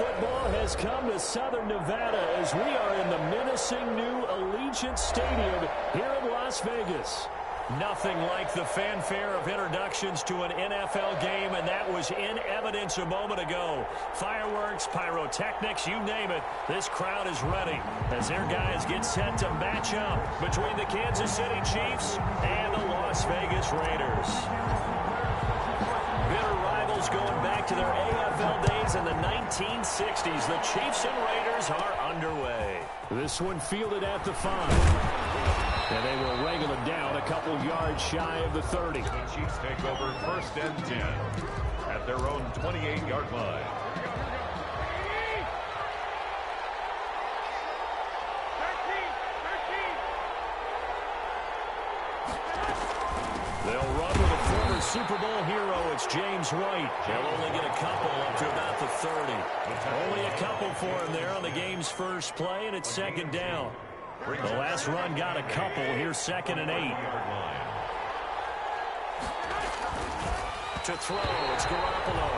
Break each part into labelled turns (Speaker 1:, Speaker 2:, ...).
Speaker 1: football has come to Southern Nevada as we are in the menacing new Allegiant Stadium here in Las Vegas. Nothing like the fanfare of introductions to an NFL game, and that was in evidence a moment ago. Fireworks, pyrotechnics, you name it. This crowd is ready as their guys get set to match up between the Kansas City Chiefs and the Las Vegas Raiders. Bitter rivals going back to their AFL days in the 1960s. The Chiefs and Raiders are underway. This one fielded at the 5. And they will wrangle it down a couple yards shy of the 30.
Speaker 2: The Chiefs take over 1st and 10 at their own 28-yard line.
Speaker 1: They'll run with a former Super Bowl hero. It's James White. They'll only get a couple up to about the 30. Only a couple for him there on the game's first play, and it's 2nd down. The last run got a couple. Here's 2nd and 8. To throw, it's Garoppolo.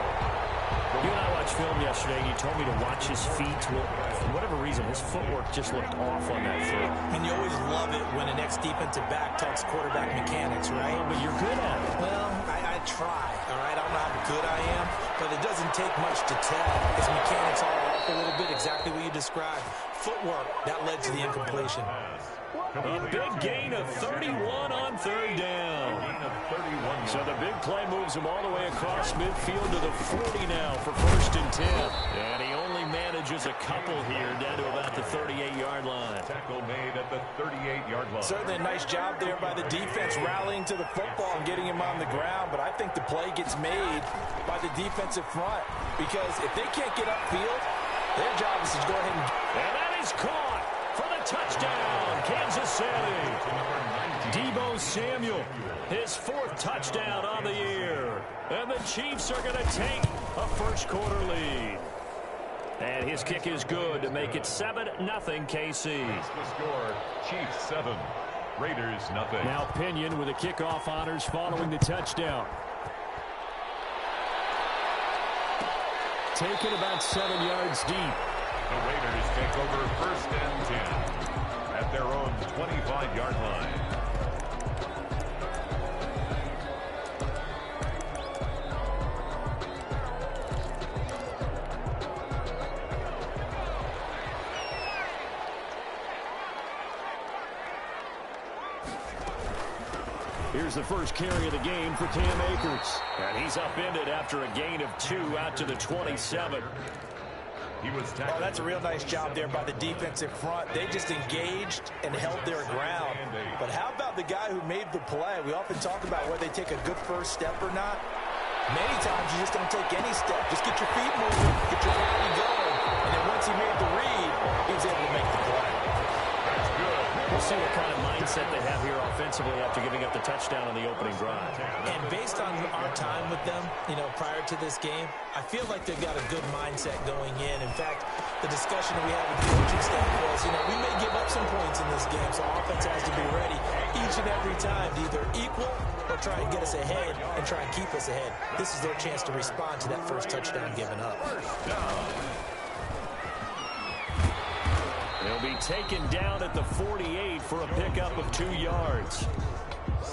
Speaker 1: You and I watched film yesterday, and you told me to watch his feet. Well, for whatever reason, his footwork just looked off on that throw.
Speaker 3: And you always love it when an ex-defensive back talks quarterback mechanics, right?
Speaker 1: Well, but you're good at it.
Speaker 3: Well, I try, all right? I don't know how good I am, but it doesn't take much to tell. His mechanics are off a little bit, exactly what you described. Footwork, that led to the incompletion.
Speaker 1: A big gain of 31 on 3rd down. So the big play moves him all the way across midfield to the 40 now for 1st and 10. And he only manages a couple here down to about the 38-yard line.
Speaker 2: Tackle made at the 38-yard line.
Speaker 3: Certainly a nice job there by the defense rallying to the football and getting him on the ground, but I think the play gets made by the defensive front because if they can't get upfield, their job is to go ahead
Speaker 1: and that is caught for the touchdown, Kansas City. Deebo Samuel, his 4th touchdown on the year. And the Chiefs are going to take a first-quarter lead. And his kick is good to make it 7-0 KC.
Speaker 2: The score, Chiefs 7, Raiders nothing.
Speaker 1: Now Pinion with the kickoff honors following the touchdown. Taken about 7 yards deep.
Speaker 2: The Raiders take over 1st and 10 at their own 25-yard line.
Speaker 1: Here's the first carry of the game for Cam Akers. And he's upended after a gain of 2 out to the 27.
Speaker 3: Oh, that's a real nice job there by the defensive front. They just engaged and held their ground. But how about the guy who made the play? We often talk about whether they take a good first step or not. Many times you just don't take any step. Just get your feet moving, get your body going. And then once he made the read, he was able to make the play.
Speaker 2: That's good.
Speaker 1: We'll see what kind of mindset they have here offensively after giving up the touchdown on the opening drive.
Speaker 3: And based on our time with them, prior to this game, I feel like they've got a good mindset going in. In fact, the discussion that we had with the coaching staff was, we may give up some points in this game, so offense has to be ready each and every time to either equal or try and get us ahead and try and keep us ahead. This is their chance to respond to that first touchdown given up.
Speaker 1: They'll be taken down at the 48 for a pickup of 2 yards.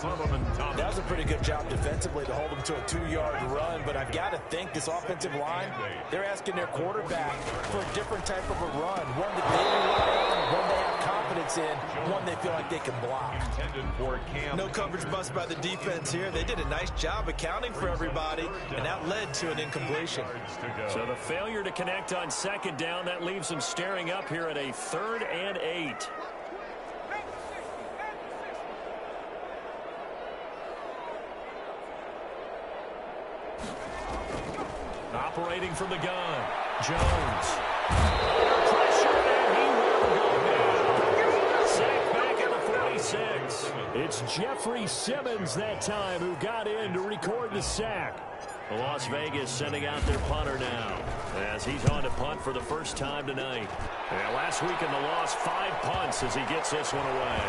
Speaker 3: That was a pretty good job defensively to hold them to a 2-yard run, but I've got to think this offensive line, they're asking their quarterback for a different type of a run, one that they rely on, one they have confidence in, one they feel like they can block. No coverage bust by the defense here. They did a nice job accounting for everybody, and that led to an incompletion.
Speaker 1: So the failure to connect on 2nd down, that leaves them staring up here at a 3rd and 8. Operating from the gun, Jones. Under pressure, and he will go down. Sacked back at the 46. It's Jeffrey Simmons that time who got in to record the sack. Las Vegas sending out their punter now as he's on to punt for the first time tonight. And last week in the loss, 5 punts as he gets this one away.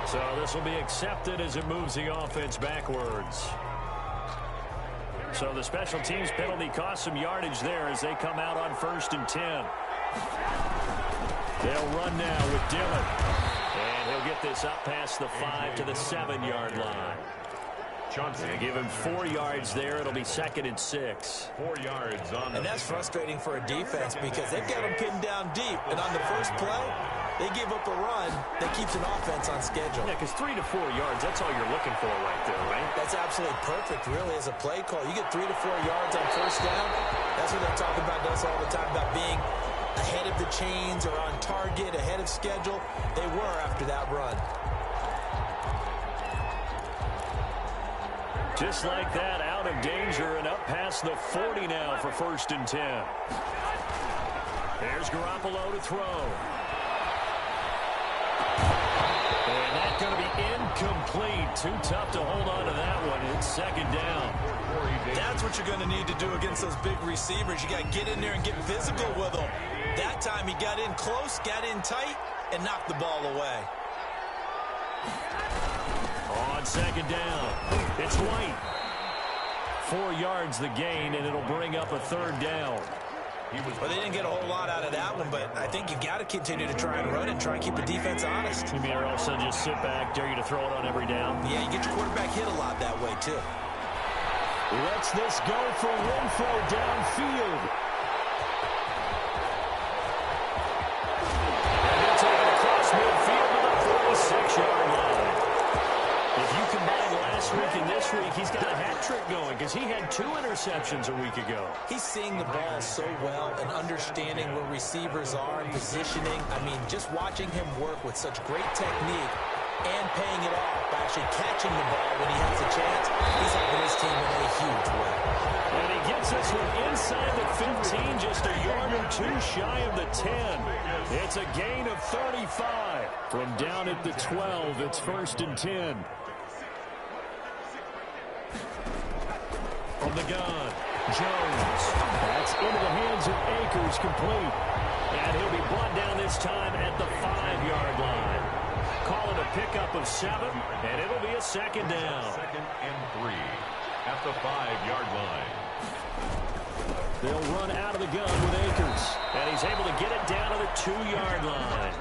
Speaker 1: So this will be accepted as it moves the offense backwards. So the special teams penalty cost some yardage there as they come out on 1st and 10. They'll run now with Dillon. And he'll get this up past the 5 to the 7-yard line.
Speaker 2: Johnson.
Speaker 1: They give him 4 yards there. It'll be 2nd and 6.
Speaker 2: 4 yards on.
Speaker 3: And that's frustrating for a defense because they've got them pinned down deep. And on the first play, they give up a run that keeps an offense on schedule.
Speaker 1: Yeah, because 3 to 4 yards, that's all you're looking for right there, right?
Speaker 3: That's absolutely perfect, really, as a play call. You get 3 to 4 yards on first down. That's what they're talking about us all the time, about being ahead of the chains or on target, ahead of schedule. They were after that run.
Speaker 1: Just like that, out of danger and up past the 40 now for 1st and 10. There's Garoppolo to throw. And that's going to be incomplete. Too tough to hold on to that one. It's 2nd down.
Speaker 3: That's what you're going to need to do against those big receivers. You got to get in there and get physical with them. That time he got in close, got in tight, and knocked the ball away.
Speaker 1: On 2nd down, it's White. 4 yards the gain, and it'll bring up a 3rd down.
Speaker 3: Well, they didn't get a whole lot out of that one, but I think you got to continue to try and run and try and keep the defense honest.
Speaker 1: You mean or else they'll just sit back, dare you to throw it on every down?
Speaker 3: Yeah, you get your quarterback hit a lot that way, too.
Speaker 1: Lets this go for Renfro downfield. And they'll take it across midfield to the 46-yard line. If you combine last week and this week, he's got a hat trick going because he had 2 interceptions a week ago.
Speaker 3: He's seeing the ball so well and understanding where receivers are and positioning. I mean, just watching him work with such great technique and paying it off by actually catching the ball when he has a chance, he's helping his team in a huge way.
Speaker 1: And he gets this one inside the 15, just a yard or 2 shy of the 10. It's a gain of 35. From down at the 12, it's 1st and 10. From the gun, Jones. That's into the hands of Akers, complete. And he'll be brought down this time at the 5-yard line. Call it a pickup of 7, and it'll be a 2nd down.
Speaker 2: 2nd and 3 at the 5-yard line.
Speaker 1: They'll run out of the gun with Akers. And he's able to get it down to the 2-yard line.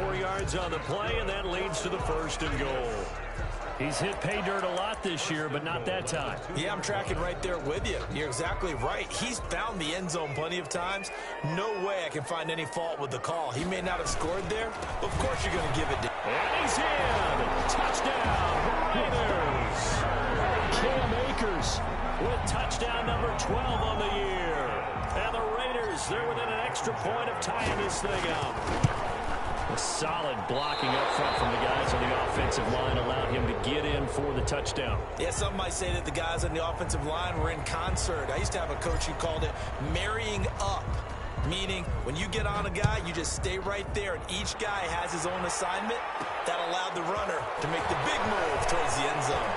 Speaker 1: 4 yards on the play, and that leads to the 1st and goal. He's hit pay dirt a lot this year, but not that time.
Speaker 3: Yeah, I'm tracking right there with you. You're exactly right. He's found the end zone plenty of times. No way I can find any fault with the call. He may not have scored there, but of course you're going to give it to him.
Speaker 1: And he's in. Touchdown, Raiders. Cam Akers with touchdown number 12 on the year. And the Raiders, they're within an extra point of tying this thing up. A solid blocking up front from the guys on the offensive line allowed him to get in for the touchdown.
Speaker 3: Yeah, some might say that the guys on the offensive line were in concert. I used to have a coach who called it marrying up, meaning when you get on a guy, you just stay right there, and each guy has his own assignment. That allowed the runner to make the big move towards the end zone.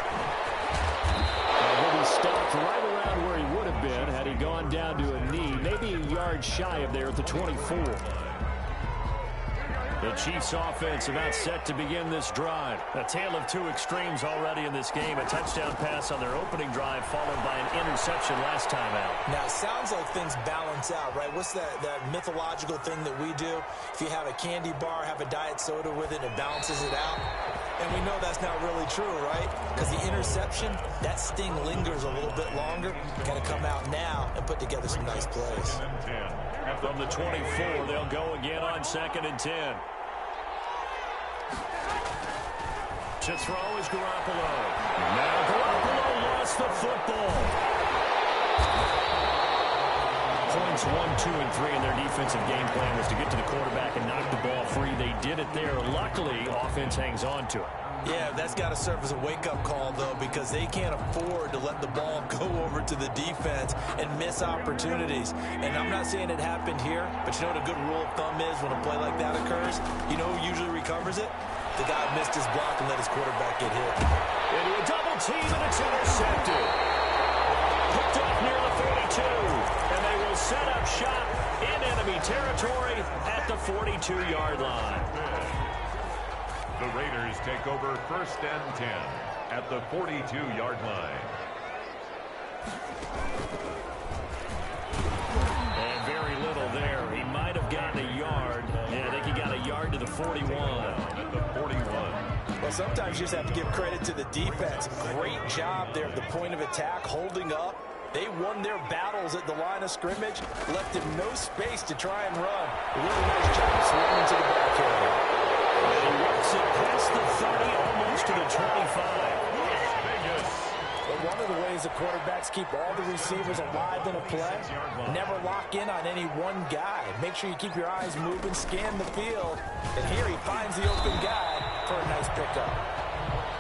Speaker 1: He'll be stopped right around where he would have been had he gone down to a knee, maybe a yard shy of there at the 24. The Chiefs offense about set to begin this drive. A tale of 2 extremes already in this game. A touchdown pass on their opening drive followed by an interception last time out.
Speaker 3: Now, it sounds like things balance out, right? What's that mythological thing that we do? If you have a candy bar, have a diet soda with it, it balances it out. And we know that's not really true, right? Because the interception, that sting lingers a little bit longer. Got to come out now and put together some nice plays.
Speaker 1: From the 24, they'll go again on 2nd and 10. To throw is Garoppolo. Now Garoppolo lost the football. Points 1, 2, and 3 in their defensive game plan was to get to the quarterback and knock the ball free. They did it there. Luckily, offense hangs on to it.
Speaker 3: Yeah, that's got to serve as a wake-up call, though, because they can't afford to let the ball go over to the defense and miss opportunities. And I'm not saying it happened here, but you know what a good rule of thumb is when a play like that occurs? You know who usually recovers it? The guy missed his block and let his quarterback get hit.
Speaker 1: Into a double team, and it's intercepted. Picked up near the 32, and they will set up shop in enemy territory at the 42-yard line.
Speaker 2: The Raiders take over 1st and 10 at the 42-yard line.
Speaker 1: And very little there. He might have gotten a yard. Yeah, I think he got a yard to the 41.
Speaker 2: At the 41.
Speaker 3: Well, sometimes you just have to give credit to the defense. Great job there at the point of attack, holding up. They won their battles at the line of scrimmage, left him no space to try and run. A really nice job swarming to the back area.
Speaker 1: He works it past the 30, almost to the 25.
Speaker 3: But one of the ways the quarterbacks keep all the receivers alive in a play, never lock in on any one guy. Make sure you keep your eyes moving, scan the field. And here he finds the open guy for a nice pickup.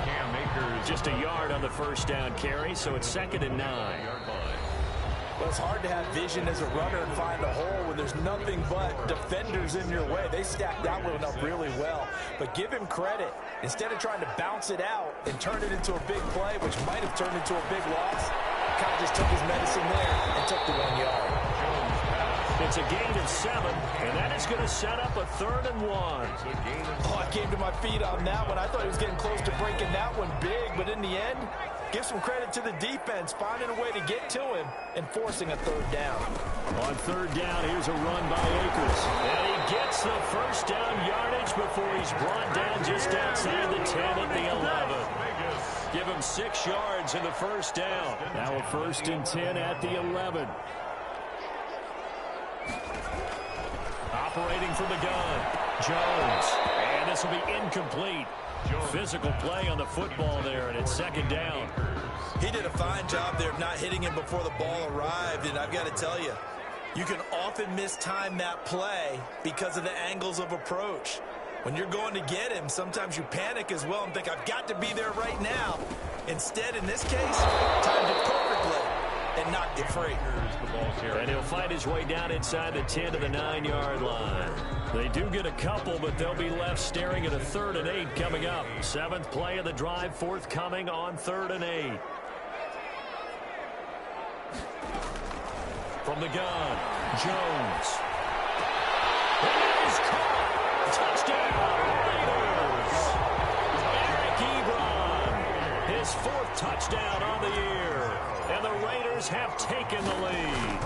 Speaker 2: Cam Akers
Speaker 1: Just a yard on the first down carry, so it's 2nd and 9.
Speaker 3: Well, it's hard to have vision as a runner and find a hole when there's nothing but defenders in your way. They stacked that one up really well. But give him credit. Instead of trying to bounce it out and turn it into a big play, which might have turned into a big loss, kind of just took his medicine there and took the 1 yard.
Speaker 1: It's a gain of 7, and that is going to set up a 3rd and 1.
Speaker 3: Oh, I came to my feet on that one. I thought he was getting close to breaking that one big, but in the end, give some credit to the defense, finding a way to get to him and forcing a 3rd down.
Speaker 1: On 3rd down, here's a run by Akers. And he gets the first down yardage before he's brought down just outside the 10 at the 11. Give him 6 yards in the first down. Now a 1st and 10 at the 11. Operating from the gun, Jones. And this will be incomplete. Physical play on the football there, and it's 2nd down.
Speaker 3: He did a fine job there of not hitting him before the ball arrived, and I've got to tell you, you can often mistime that play because of the angles of approach. When you're going to get him, sometimes you panic as well and think, I've got to be there right now. Instead, in this case, timed it perfectly and knocked it free.
Speaker 1: And he'll fight his way down inside the 10 to the 9-yard line. They do get a couple, but they'll be left staring at a 3rd and 8 coming up. 7th play of the drive, forthcoming on 3rd and 8. From the gun, Jones. And it is caught. Touchdown, Raiders. Eric Ebron, his 4th touchdown on the year. And the Raiders have taken the lead.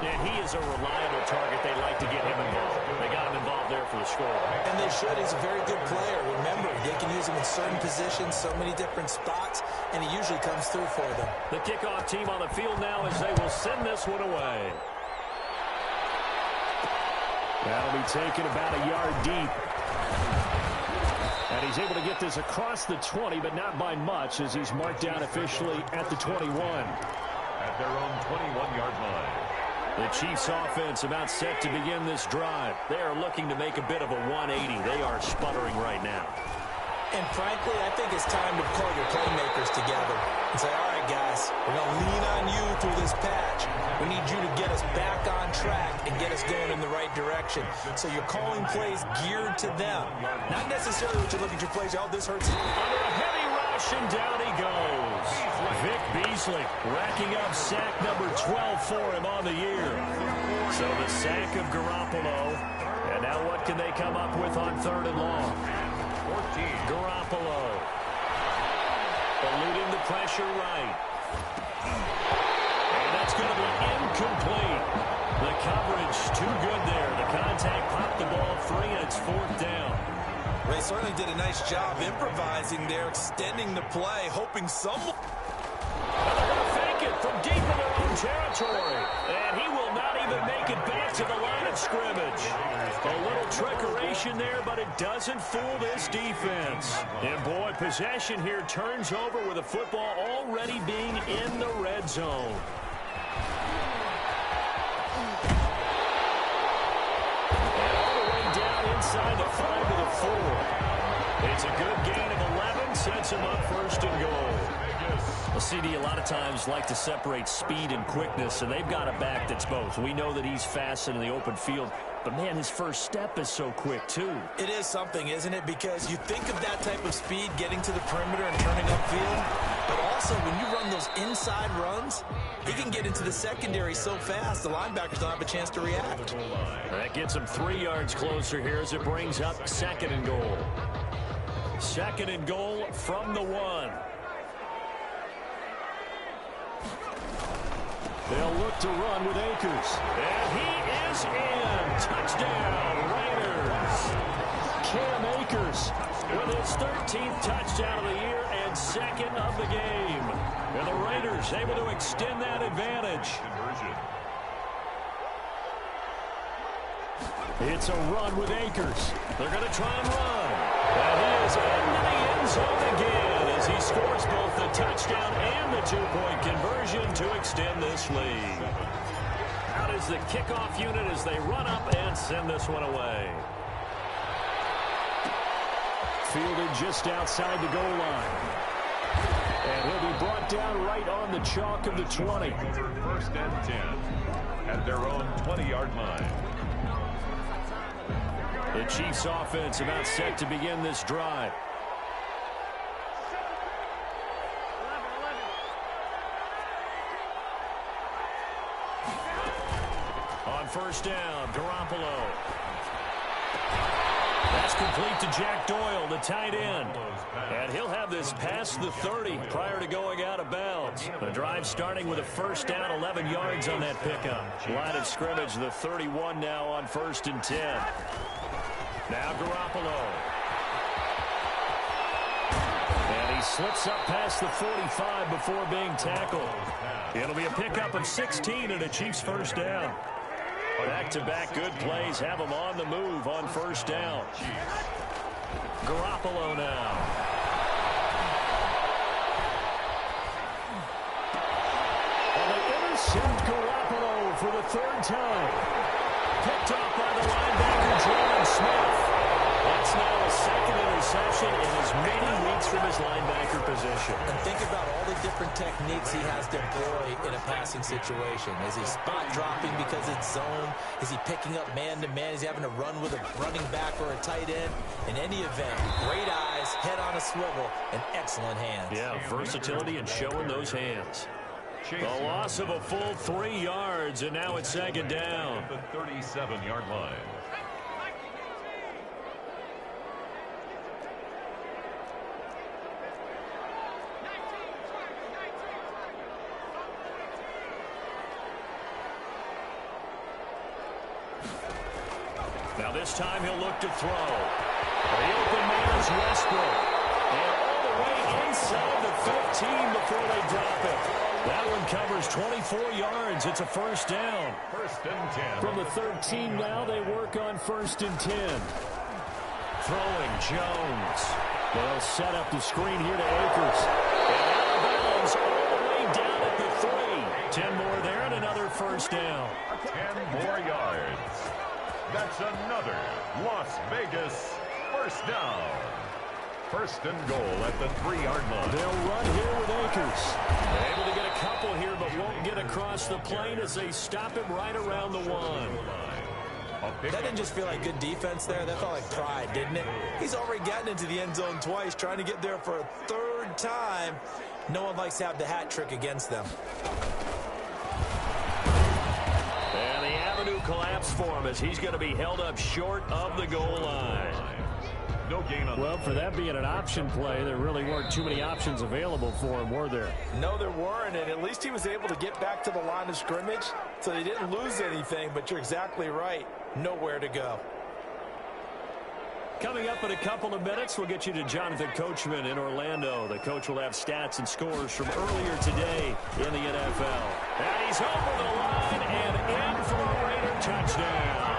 Speaker 1: And he is a reliable target. They like to get him involved. They got him involved there for the score.
Speaker 3: And they should. He's a very good player. Remember, they can use him in certain positions, so many different spots, and he usually comes through for them.
Speaker 1: The kickoff team on the field now as they will send this one away. That'll be taken about a yard deep. And he's able to get this across the 20, but not by much, as he's marked down officially at the 21.
Speaker 2: at their own 21-yard line.
Speaker 1: The Chiefs offense about set to begin this drive. They are looking to make a bit of a 180. They are sputtering right now.
Speaker 3: And frankly, I think it's time to call your playmakers together and say, all right, guys, we're going to lean on you through this patch. We need you to get us back on track and get us going in the right direction. So you're calling plays geared to them. Not necessarily what you look at your plays, oh, this hurts.
Speaker 1: Under a heavy rush, and down he goes. Vic Beasley racking up sack number 12 for him on the year. So the sack of Garoppolo. And now what can they come up with on 3rd and long?
Speaker 2: 14.
Speaker 1: Garoppolo. Eluding the pressure right. And that's going to be incomplete. The coverage too good there. The contact popped the ball free, and it's 4th down.
Speaker 3: They certainly did a nice job improvising there, extending the play, hoping someone...
Speaker 1: And they're going to fake it from deep in their own territory. And he will not even make it back to the line of scrimmage. A little trickeration there, but it doesn't fool this defense. And boy, possession here turns over with the football already being in the red zone. And all the way down inside the 5 to the 4. It's a good gain of 11, sets him up 1st and goal. Well, CD, a lot of times like to separate speed and quickness, and they've got a back that's both. We know that he's fast in the open field, but, man, his first step is so quick, too.
Speaker 3: It is something, isn't it? Because you think of that type of speed getting to the perimeter and turning upfield, but also when you run those inside runs, he can get into the secondary so fast, the linebackers don't have a chance to react.
Speaker 1: That gets him 3 yards closer here as it brings up 2nd and goal. 2nd and goal from the 1. They'll look to run with Akers. And he is in. Touchdown, Raiders. Cam Akers with his 13th touchdown of the year and second of the game. And the Raiders able to extend that advantage. It's a run with Akers. They're going to try and run. And he is into the end zone again as he scores both the touchdown and the two-point conversion to extend this lead. Out is the kickoff unit as they run up and send this one away. Fielded just outside the goal line. And he'll be brought down right on the chalk of the 20.
Speaker 2: First and 10 at their own 20-yard line.
Speaker 1: The Chiefs offense about set to begin this drive. On first down, Garoppolo. That's complete to Jack Doyle, the tight end. And he'll have this past the 30 prior to going out of bounds. The drive starting with a first down, 11 yards on that pickup. Line of scrimmage, the 31 now on first and 10. Now Garoppolo. And he slips up past the 45 before being tackled. It'll be a pickup of 16 and a Chiefs first down. Back-to-back good plays have them on the move on first down. Garoppolo now. And they intercept Garoppolo for the third time. Picked off by the linebacker, Jordan Smith. That's now a second interception in as many weeks from his linebacker position.
Speaker 3: And think about all the different techniques he has to employ in a passing situation. Is he spot dropping because it's zone? Is he picking up man-to-man? Is he having to run with a running back or a tight end? In any event, great eyes, head on a swivel, and excellent hands.
Speaker 1: Yeah, versatility and showing those hands. The loss of a full 3 yards, and now it's second down.
Speaker 2: The 37-yard line.
Speaker 1: Now this time he'll look to throw. The open man is Westbrook. And all the way inside the 15 before they drop it. That one covers 24 yards. It's a first down.
Speaker 2: First and 10.
Speaker 1: From the 13 now, they work on first and 10. Throwing Jones. They'll set up the screen here to Akers. And out of bounds all the way down at the 3. 10 more there and another first down.
Speaker 2: 10 more yards. That's another Las Vegas first down. First and goal at the 3-yard line.
Speaker 1: They'll run here with Akers. They're able to get a couple here, but won't get across the plane as they stop him right around the 1.
Speaker 3: That didn't just feel like good defense there. That felt like pride, didn't it? He's already gotten into the end zone twice, trying to get there for a third time. No one likes to have the hat trick against them.
Speaker 1: And the avenue collapsed for him as he's going to be held up short of the goal line.
Speaker 2: No gain on.
Speaker 1: Well, for that being an option play, there really weren't too many options available for him, were there?
Speaker 3: No, there weren't, and at least he was able to get back to the line of scrimmage, so they didn't lose anything, but you're exactly right. Nowhere to go.
Speaker 1: Coming up in a couple of minutes, we'll get you to Jonathan Coachman in Orlando. The coach will have stats and scores from earlier today in the NFL. And he's over the line and in for a Raider touchdown.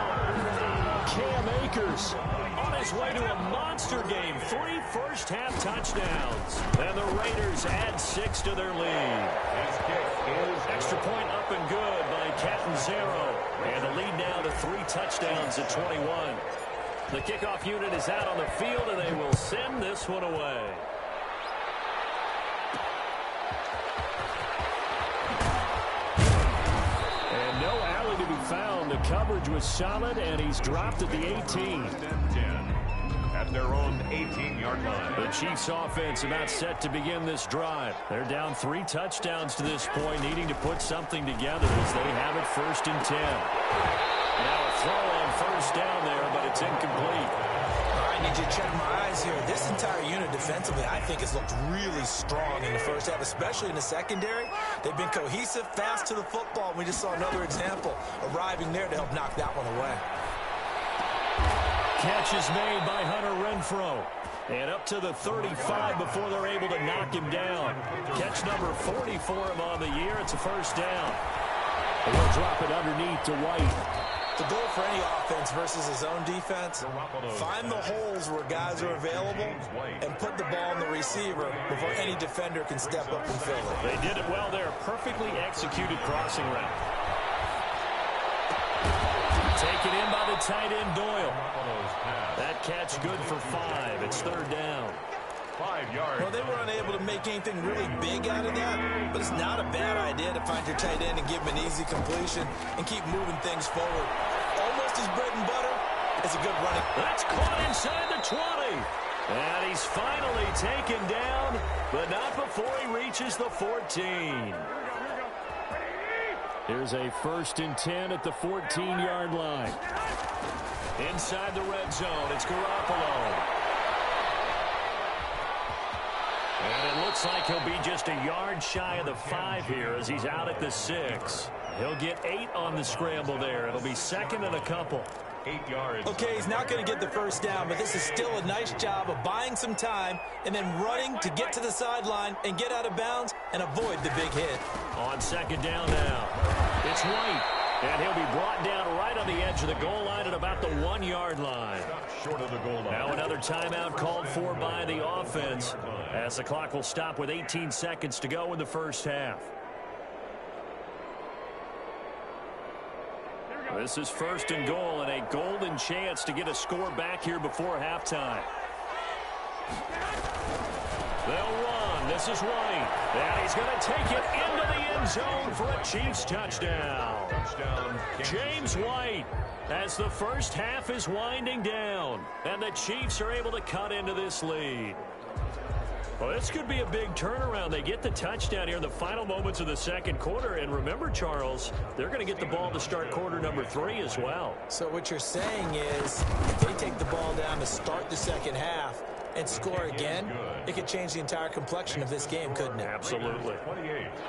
Speaker 1: Cam Akers on his way to a monster game. 3 first-half touchdowns. And the Raiders add 6 to their lead.
Speaker 2: His kick is
Speaker 1: Extra point up and good by Catanzaro. And the lead now to 3 touchdowns at 21. The kickoff unit is out on the field, and they will send this one away. And no alley to be found. The coverage was solid, and he's dropped at the 18.
Speaker 2: At their own 18-yard line.
Speaker 1: The Chiefs offense about set to begin this drive. They're down 3 touchdowns to this point, needing to put something together as they have it first and 10. Now a throw on first down there, but it's incomplete.
Speaker 3: All right, might need you to check my eyes here. This entire unit defensively, I think, has looked really strong in the first half, especially in the secondary. They've been cohesive, fast to the football. We just saw another example arriving there to help knock that one away.
Speaker 1: Catch is made by Hunter Renfrow. And up to the 35 before they're able to knock him down. Catch number 40 for him on the year. It's a first down. And he'll drop it underneath to White.
Speaker 3: The goal for any offense versus his own defense, find the holes where guys are available and put the ball in the receiver before any defender can step up and fill it.
Speaker 1: They did it well there. Perfectly executed crossing route. Taken in by the tight end Doyle. That catch good for 5. It's third down.
Speaker 2: 5 yards.
Speaker 3: Well, they were unable to make anything really big out of that, but it's not a bad idea to find your tight end and give him an easy completion and keep moving things forward. Almost his bread and butter is a good running.
Speaker 1: That's caught inside the 20. And he's finally taken down, but not before he reaches the 14. Here's a 1st and 10 at the 14-yard line. Inside the red zone, it's Garoppolo. And it looks like he'll be just a yard shy of the 5 here as he's out at the 6. He'll get 8 on the scramble there. It'll be 2nd and a couple.
Speaker 2: 8 yards.
Speaker 3: Okay, he's not going to get the first down, but this is still a nice job of buying some time and then running to get to the sideline and get out of bounds and avoid the big hit.
Speaker 1: On 2nd down now, it's White. And he'll be brought down right on the edge of the goal line at about the 1-yard line.
Speaker 2: Short of the goal line.
Speaker 1: Now another timeout called for by the offense as the clock will stop with 18 seconds to go in the first half. This is 1st and goal and a golden chance to get a score back here before halftime. They'll run. This is White. And he's going to take it into the end zone for a Chiefs touchdown. James White, as the first half is winding down. And the Chiefs are able to cut into this lead. Well, this could be a big turnaround. They get the touchdown here in the final moments of the second quarter. And remember, Charles, they're going to get the ball to start quarter number 3 as well.
Speaker 3: So what you're saying is if they take the ball down to start the second half and score again, it could change the entire complexion of this game, couldn't it?
Speaker 1: Absolutely.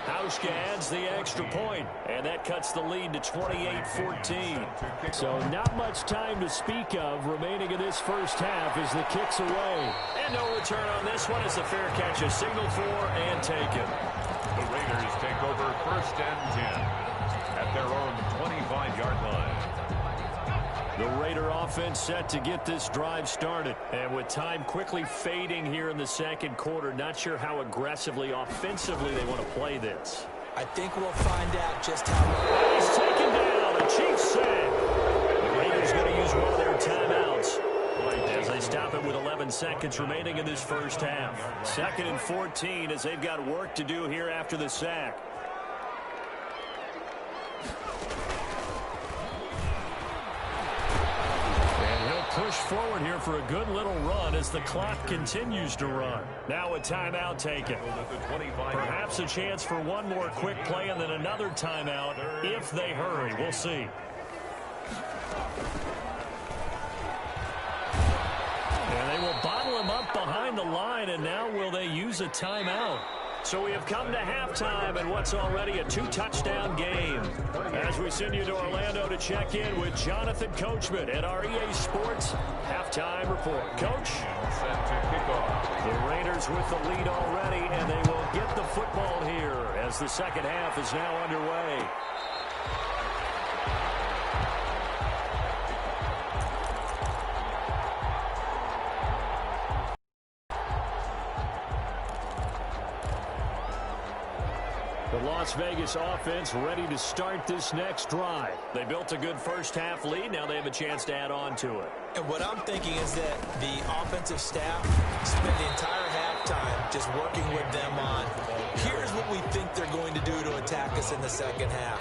Speaker 1: Hauschka adds the extra point, and that cuts the lead to 28-14. So not much time to speak of remaining in this first half as the kick's away. And no return on this one as the fair catch is signaled for and taken.
Speaker 2: The Raiders take over 1st and 10 at their own 25-yard line.
Speaker 1: The Raider offense set to get this drive started. And with time quickly fading here in the second quarter, not sure how aggressively, offensively they want to play this.
Speaker 3: I think we'll find out just how.
Speaker 1: He's taken down. A Chiefs sack. The Raiders going to use one of their timeouts as they stop it with 11 seconds remaining in this first half. 2nd and 14 as they've got work to do here after the sack. Push forward here for a good little run as the clock continues to run. Now a timeout taken. Perhaps a chance for one more quick play and then another timeout if they hurry. We'll see. And they will bottle him up behind the line, and now will they use a timeout? So we have come to halftime in what's already a 2-touchdown game. As we send you to Orlando to check in with Jonathan Coachman at our EA Sports Halftime Report. Coach?
Speaker 2: Set to kick off.
Speaker 1: The Raiders with the lead already, and they will get the football here as the second half is now underway. The Las Vegas offense ready to start this next drive. They built a good first half lead. Now they have a chance to add on to it.
Speaker 3: And what I'm thinking is that the offensive staff spent the entire halftime just working with them on, here's what we think they're going to do to attack us in the second half.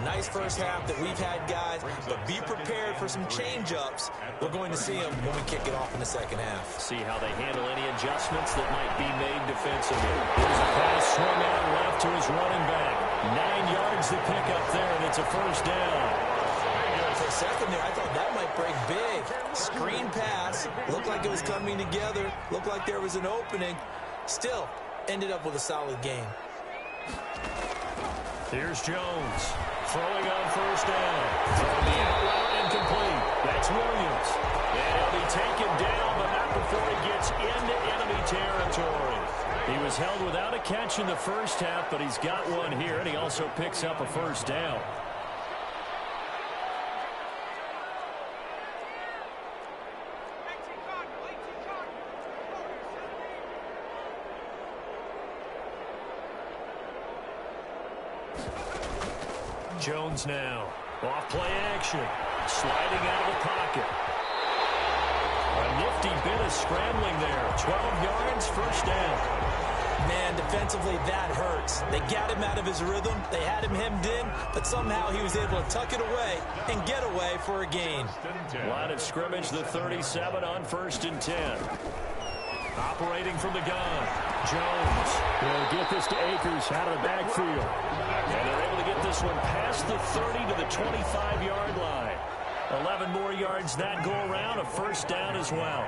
Speaker 3: Nice first half that we've had, guys, but be prepared for some change-ups. We're going to see them when we kick it off in the second half.
Speaker 1: See how they handle any adjustments that might be made defensively. There's a pass swung out left to his running back. 9 yards to pick up there, and it's a first down.
Speaker 3: For a second there, I thought that might break big. Screen pass. Looked like it was coming together. Looked like there was an opening. Still, ended up with a solid game.
Speaker 1: Here's Jones. Throwing on first down. Throwing the out route incomplete. That's Williams. And he'll be taken down, but not before he gets into enemy territory. He was held without a catch in the first half, but he's got one here, and he also picks up a first down. Jones now. Off play action. Sliding out of the pocket. A nifty bit of scrambling there. 12 yards, first down.
Speaker 3: Man, defensively, that hurts. They got him out of his rhythm. They had him hemmed in, but somehow he was able to tuck it away and get away for a gain.
Speaker 1: Line of scrimmage, the 37 on 1st and 10. Operating from the gun. Jones will get this to Akers out of the backfield. And they're able to get this one past the 30 to the 25-yard line. 11 more yards that go around, a first down as well.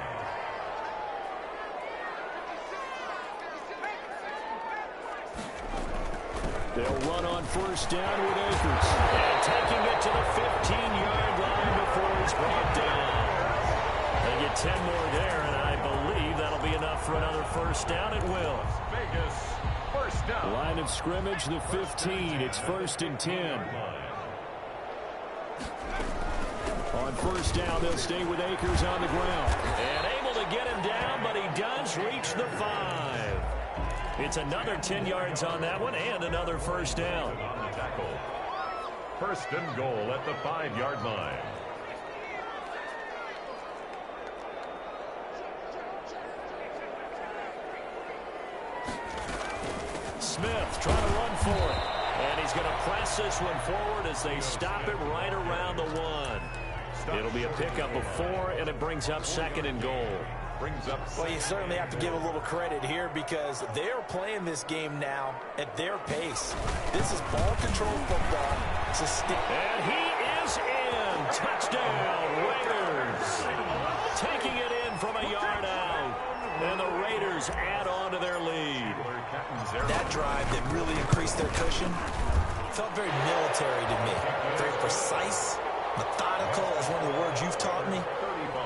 Speaker 1: They'll run on first down with Akers. And taking it to the 15-yard line before he's brought down. They get 10 more there, and I believe that'll be enough for another first down. It will.
Speaker 2: Vegas, first down.
Speaker 1: Line of scrimmage, the 15. It's 1st and 10. On first down, they'll stay with Akers on the ground. And able to get him down, but he does reach the 5. It's another 10 yards on that one and another first down.
Speaker 2: On the tackle. First and goal at the 5-yard line.
Speaker 1: Smith trying to run for it. And he's going to press this one forward as they stop it right around the 1. It'll be a pickup of 4, and it brings up 2nd and goal.
Speaker 3: Well, you certainly have to give a little credit here because they're playing this game now at their pace. This is ball control football.
Speaker 1: And he is in. Touchdown, Raiders. Taking it in from a yard out. And the Raiders add on to their lead.
Speaker 3: That drive that really increased their cushion felt very military to me. Very precise, methodical, is one of the words you've taught me.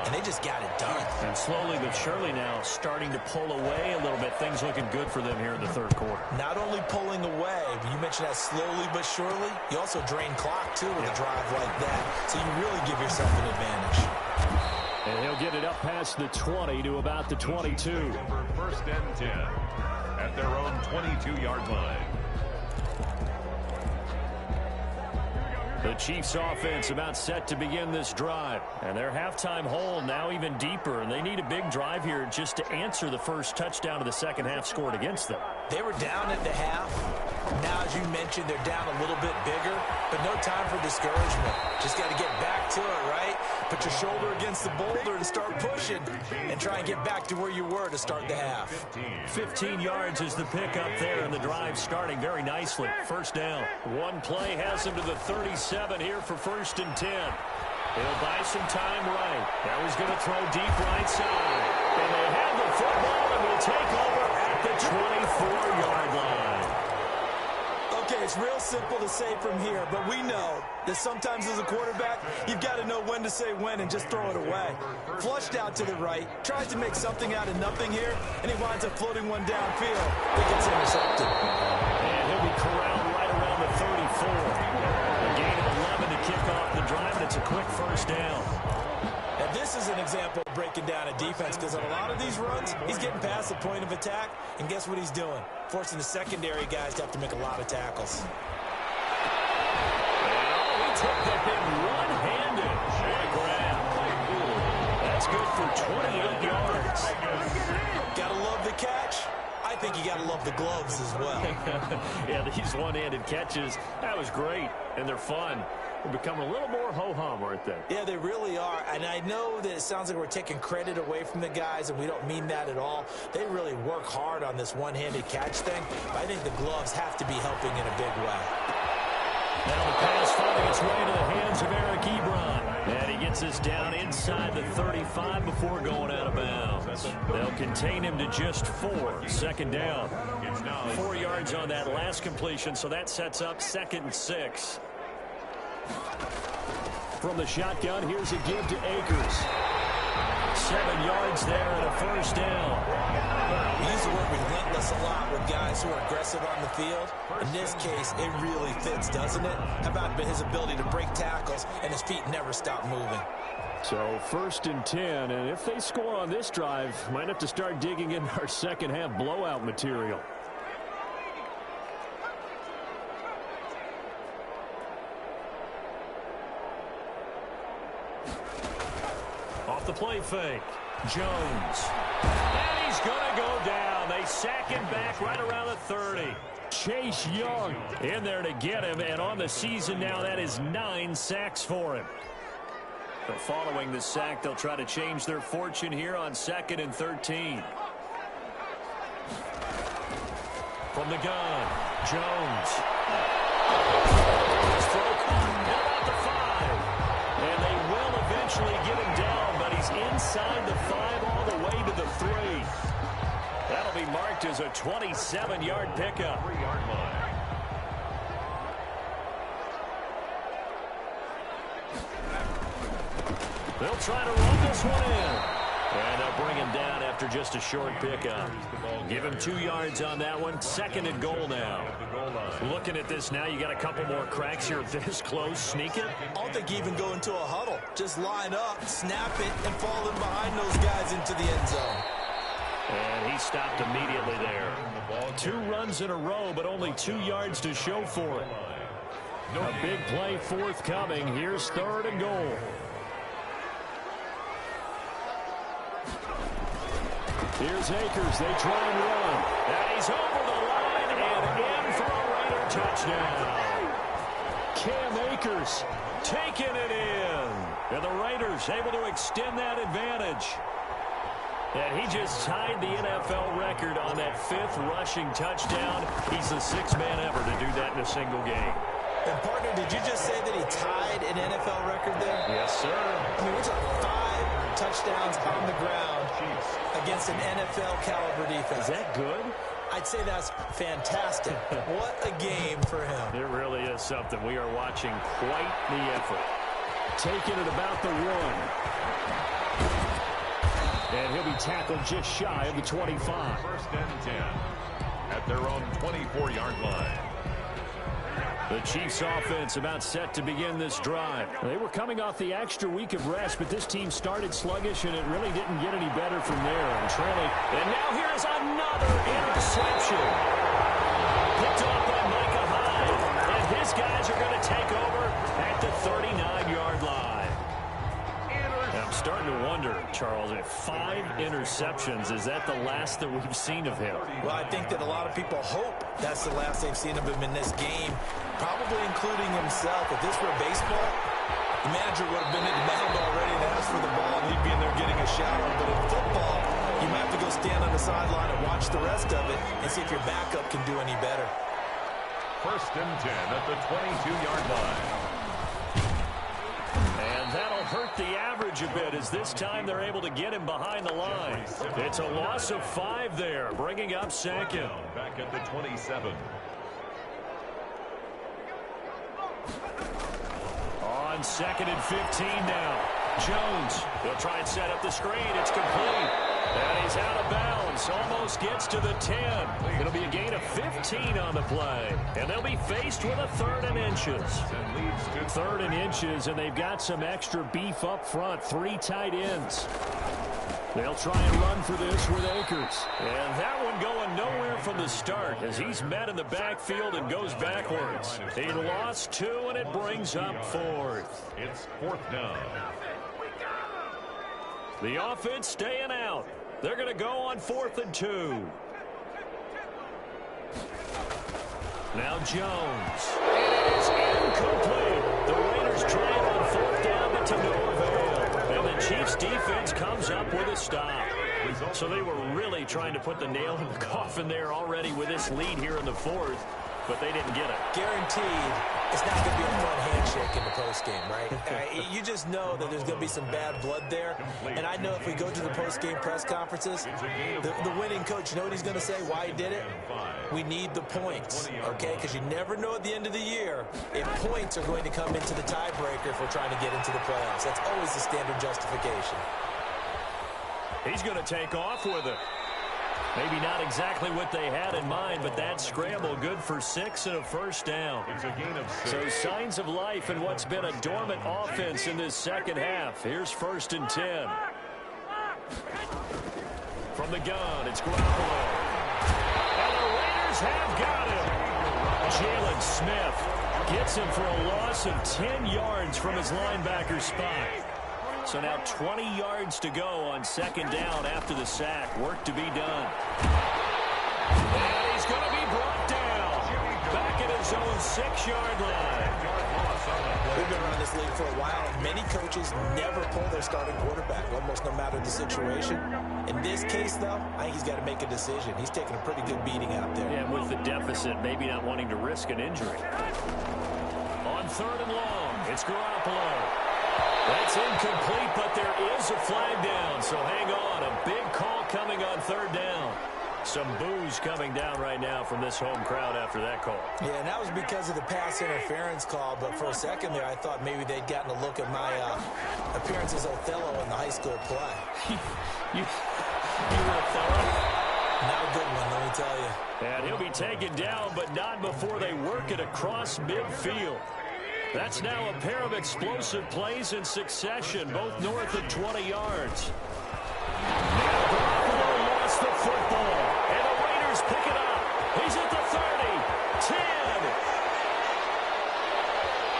Speaker 3: And they just got it done.
Speaker 1: And slowly but surely now starting to pull away a little bit. Things looking good for them here in the third quarter.
Speaker 3: Not only pulling away, but you mentioned that slowly but surely. You also drain clock, too, with a drive like that. So you really give yourself an advantage.
Speaker 1: And he'll get it up past the 20 to about the 22.
Speaker 2: First and 10 at their own 22-yard line.
Speaker 1: The Chiefs offense about set to begin this drive. And their halftime hole now even deeper. And they need a big drive here just to answer the first touchdown of the second half scored against them.
Speaker 3: They were down at the half. Now, as you mentioned, they're down a little bit bigger. But no time for discouragement. Just got to get back to it, right? Put your shoulder against the boulder and start pushing. And try and get back to where you were to start the half.
Speaker 1: 15 yards is the pickup there, and the drive starting very nicely. First down. One play has him to the 37 here for 1st and 10. He'll buy some time right. Now he's going to throw deep right side. And they have the football and will take over at the 24-yard line.
Speaker 3: Okay, it's real simple to say from here, but we know that sometimes as a quarterback, you've got to know when to say when and just throw it away. Flushed out to the right, tries to make something out of nothing here, and he winds up floating one downfield. It gets intercepted.
Speaker 1: And he'll be corralled right around the 34. A gain of 11 to kick off the drive, and it's a quick first down.
Speaker 3: And this is an example of breaking down a defense because on a lot of these runs, he's getting past the point of attack, and guess what he's doing? Forcing the secondary guys to have to make a lot of tackles.
Speaker 1: And he took that thing one-handed. What a grab. That's good for 28 yards.
Speaker 3: Gotta love the catch. I think you gotta love the gloves as well.
Speaker 1: Yeah, these one-handed catches, that was great, and they're fun. They're becoming a little more ho-hum, aren't they?
Speaker 3: Yeah, they really are. And I know that it sounds like we're taking credit away from the guys, and we don't mean that at all. They really work hard on this one-handed catch thing. But I think the gloves have to be helping in a big way.
Speaker 1: Now the pass finding its way to the hands of Eric Ebron. And he gets this down inside the 35 before going out of bounds. They'll contain him to just 4. Second down. 4 yards on that last completion, so that sets up 2nd and 6. From the shotgun, here's a give to Akers. 7 yards there and a first down.
Speaker 3: We use the word relentless a lot with guys who are aggressive on the field. In this case, it really fits, doesn't it? How about his ability to break tackles and his feet never stop moving?
Speaker 1: So 1st and 10, and if they score on this drive, might have to start digging in our second half blowout material. Off the play fake, Jones. And he's going to go down. They sack him back right around the 30. Chase Young in there to get him, and on the season now, that is 9 sacks for him. So following the sack, they'll try to change their fortune here on 2nd and 13. From the gun, Jones. He's broken. About the 5. And they will eventually get him down, but he's inside the 5 all the way to the 3. That'll be marked as a 27-yard pickup.
Speaker 2: 3-yard line.
Speaker 1: They'll try to run this one in. And they'll bring him down after just a short pickup. Give him 2 yards on that one. 2nd and goal now. Looking at this now, you got a couple more cracks here this close. Sneak it.
Speaker 3: I don't think you even go into a huddle. Just line up, snap it, and fall in behind those guys into the end zone.
Speaker 1: And he stopped immediately there. 2 runs in a row, but only 2 yards to show for it. A big play forthcoming. Here's 3rd and goal. Here's Akers. They try and run. And he's over the line and in for a Raider touchdown. Cam Akers taking it in. And the Raiders able to extend that advantage. And he just tied the NFL record on that 5th rushing touchdown. He's the 6th man ever to do that in a single game.
Speaker 3: And, partner, did you just say that he tied an NFL record there?
Speaker 1: Yes, sir.
Speaker 3: I mean, we're talking 5 touchdowns on the ground against an NFL-caliber defense.
Speaker 1: Is that good?
Speaker 3: I'd say that's fantastic. What a game for him.
Speaker 1: It really is something. We are watching quite the effort. Taking it about the 1. And he'll be tackled just shy of the 25.
Speaker 2: 1st and 10 at their own 24-yard line.
Speaker 1: The Chiefs offense about set to begin this drive. They were coming off the extra week of rest, but this team started sluggish, and it really didn't get any better from there. And trailing. And now here's another interception. Picked off by Micah Hyde. And his guys are going to take over at the 39-yard line. I'm starting to wonder, Charles, if 5 interceptions, is that the last that we've seen of him?
Speaker 3: Well, I think that a lot of people hope that's the last they've seen of him in this game, probably including himself. If this were baseball, the manager would have been at the mound already and asked for the ball, and he'd be in there getting a shower. But in football, you might have to go stand on the sideline and watch the rest of it and see if your backup can do any better.
Speaker 2: 1st and 10 at the 22-yard line.
Speaker 1: And that'll hurt the average a bit as this time they're able to get him behind the line. It's a loss of 5 there, bringing up 2nd.
Speaker 2: Back at the 27.
Speaker 1: On 2nd and 15 now. Jones, they'll try and set up the screen. It's complete. And he's out of bounds. Almost gets to the 10. It'll be a gain of 15 on the play. And they'll be faced with a 3rd and inches. 3rd and inches, and they've got some extra beef up front. 3 tight ends. They'll try and run for this with Akers. And that one going nowhere from the start as he's met in the backfield and goes backwards. He lost 2, and it brings up 4th.
Speaker 2: It's 4th down.
Speaker 1: The offense staying out. They're going to go on 4th and 2. Now Jones. It is incomplete. The Raiders trying on 4th down, but to no avail. And the Chiefs defense comes up with a stop. So they were really trying to put the nail in the coffin there already with this lead here in the 4th, but they didn't get it.
Speaker 3: Guaranteed It's not going to be a fun handshake in the postgame, right? You just know that there's going to be some bad blood there. And I know if we go to the postgame press conferences, the winning coach, you know what he's going to say, why he did it? We need the points, okay? Because you never know at the end of the year if points are going to come into the tiebreaker if we're trying to get into the playoffs. That's always the standard justification.
Speaker 1: He's going to take off with it. Maybe not exactly what they had in mind, but that scramble good for 6 and a first down. So signs of life in what's been a dormant offense in this second half. Here's 1st and 10. From the gun, it's Garoppolo. And the Raiders have got him. Jalen Smith gets him for a loss of 10 yards from his linebacker spot. So now 20 yards to go on 2nd down after the sack. Work to be done. And he's going to be brought down. Back at his own 6-yard line.
Speaker 3: We've been around this league for a while, and many coaches never pull their starting quarterback, almost no matter the situation. In this case, though, I think he's got to make a decision. He's taking a pretty good beating out there.
Speaker 1: Yeah, with the deficit, maybe not wanting to risk an injury. On 3rd and long, it's Garoppolo. That's incomplete, but there is a flag down, so hang on. A big call coming on 3rd down. Some boos coming down right now from this home crowd after that call.
Speaker 3: Yeah, and that was because of the pass interference call, but for a second there I thought maybe they'd gotten a look at my appearance as Othello in the high school play.
Speaker 1: you were Othello?
Speaker 3: Not a good one, let me tell you.
Speaker 1: And he'll be taken down, but not before they work it across midfield. That's now a pair of explosive plays in succession, both north of 20 yards. Now Garoppolo lost the football, and the Raiders pick it up. He's at the 30, 10.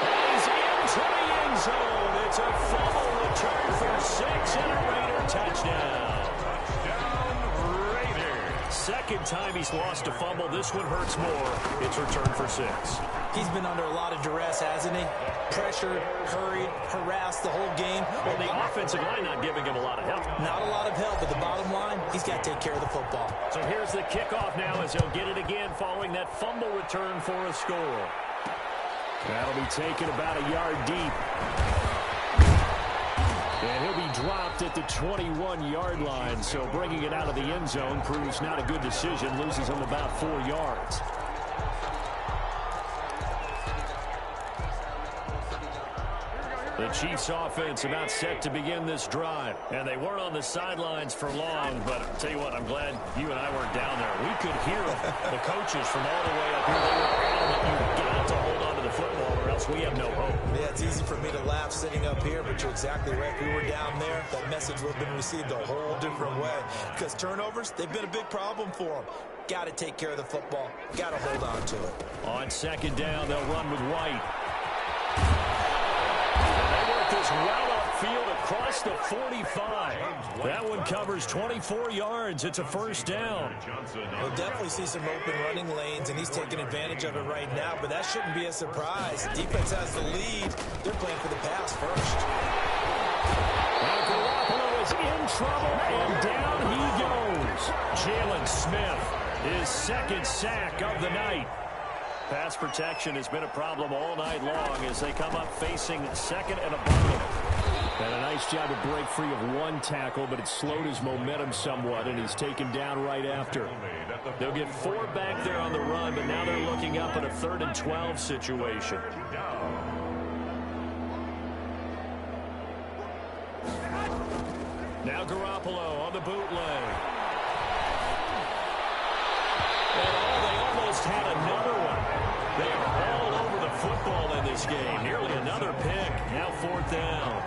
Speaker 1: And he's into the end zone. It's a fumble return for 6 and a Raider touchdown. Second time he's lost a fumble. This one hurts more. It's returned for 6.
Speaker 3: He's been under a lot of duress, hasn't he? Pressured, hurried, harassed the whole game.
Speaker 1: Well, the offensive line not giving him a lot of help.
Speaker 3: Not a lot of help, but the bottom line, he's got to take care of the football.
Speaker 1: So here's the kickoff now as he'll get it again following that fumble return for a score. That'll be taken about a yard deep. And he'll be dropped at the 21-yard line, so bringing it out of the end zone proves not a good decision, loses him about 4 yards. The Chiefs offense about set to begin this drive. And they weren't on the sidelines for long, but I'll tell you what, I'm glad you and I weren't down there. We could hear the coaches from all the way up here. They were adamant you've got to hold on to the football or else we have no hope.
Speaker 3: Yeah, it's easy for me to laugh sitting up here, but you're exactly right. If we were down there, that message would have been received a whole different way. Because turnovers, they've been a big problem for them. Got to take care of the football. Got to hold on to it.
Speaker 1: On 2nd down, they'll run with White. This well upfield across the 45. That one covers 24 yards. It's a first down.
Speaker 3: We'll definitely see some open running lanes, and he's taking advantage of it right now, but that shouldn't be a surprise. Defense has the lead. They're playing for the pass first.
Speaker 1: Now Garoppolo is in trouble, and down he goes. Jalen Smith, his 2nd sack of the night. Pass protection has been a problem all night long as they come up facing 2nd and a bottom. And a nice job to break free of 1 tackle, but it slowed his momentum somewhat, and he's taken down right after. They'll get 4 back there on the run, but now they're looking up at a 3rd and 12 situation. Now Garoppolo on the bootleg. And they almost had another one. They are all over the football in this game. Nearly another pick. Now 4th down.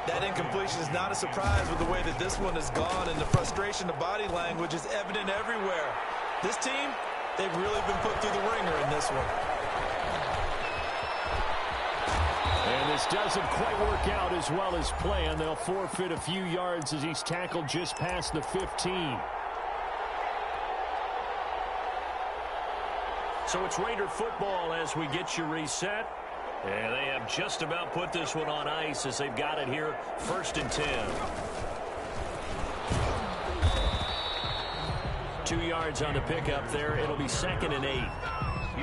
Speaker 3: That incompletion is not a surprise with the way that this one has gone, and the frustration, the body language is evident everywhere. This team, they've really been put through the ringer in this one.
Speaker 1: And this doesn't quite work out as well as planned. They'll forfeit a few yards as he's tackled just past the 15. So it's Raider football as we get you reset. And they have just about put this one on ice as they've got it here, 1st and 10. 2 yards on the pickup there. It'll be 2nd and 8.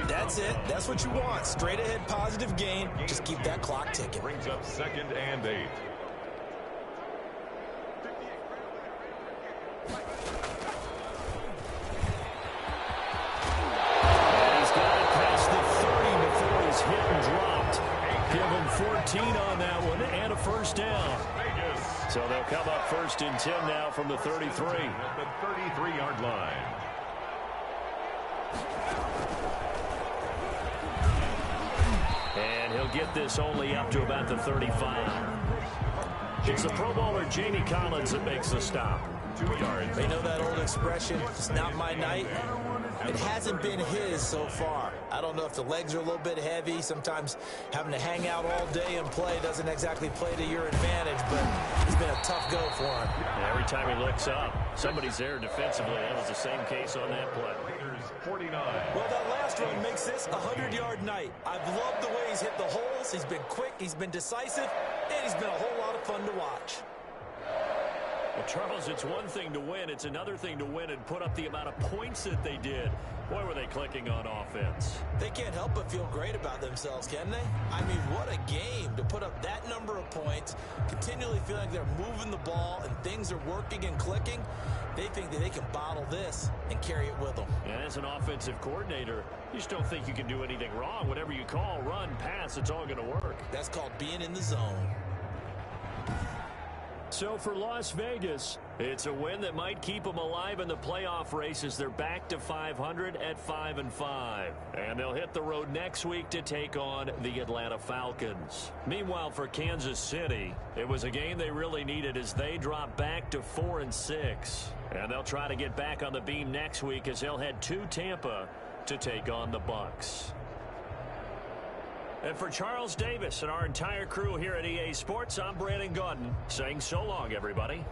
Speaker 3: That's it. That's what you want. Straight ahead positive gain. Just keep that clock ticking.
Speaker 2: Brings up 2nd and 8.
Speaker 1: Hit and dropped. Give him 14 on that one and a first down. So they'll come up 1st and 10 now from the 33.
Speaker 2: At the 33-yard line.
Speaker 1: And he'll get this only up to about the 35. It's the Pro Bowler Jamie Collins that makes the stop.
Speaker 2: 2 yards.
Speaker 3: They know that old expression, it's not my night. It hasn't been his so far. I don't know if the legs are a little bit heavy. Sometimes having to hang out all day and play doesn't exactly play to your advantage, but it's been a tough go for him.
Speaker 1: And every time he looks up, somebody's there defensively. That was the same case on that play.
Speaker 2: 49.
Speaker 3: Well, that last run makes this a 100-yard night. I've loved the way he's hit the holes. He's been quick, he's been decisive, and he's been a whole lot of fun to watch.
Speaker 1: Well, Charles, it's one thing to win. It's another thing to win and put up the amount of points that they did. Boy, were they clicking on offense.
Speaker 3: They can't help but feel great about themselves, can they? I mean, what a game to put up that number of points, continually feeling like they're moving the ball and things are working and clicking. They think that they can bottle this and carry it with them.
Speaker 1: And as an offensive coordinator, you just don't think you can do anything wrong. Whatever you call, run, pass, it's all going to work.
Speaker 3: That's called being in the zone.
Speaker 1: So for Las Vegas, it's a win that might keep them alive in the playoff race as they're back to 500 at 5-5. And they'll hit the road next week to take on the Atlanta Falcons. Meanwhile, for Kansas City, it was a game they really needed as they drop back to 4-6. And they'll try to get back on the beam next week as they'll head to Tampa to take on the Bucs. And for Charles Davis and our entire crew here at EA Sports, I'm Brandon Gaudin saying so long, everybody.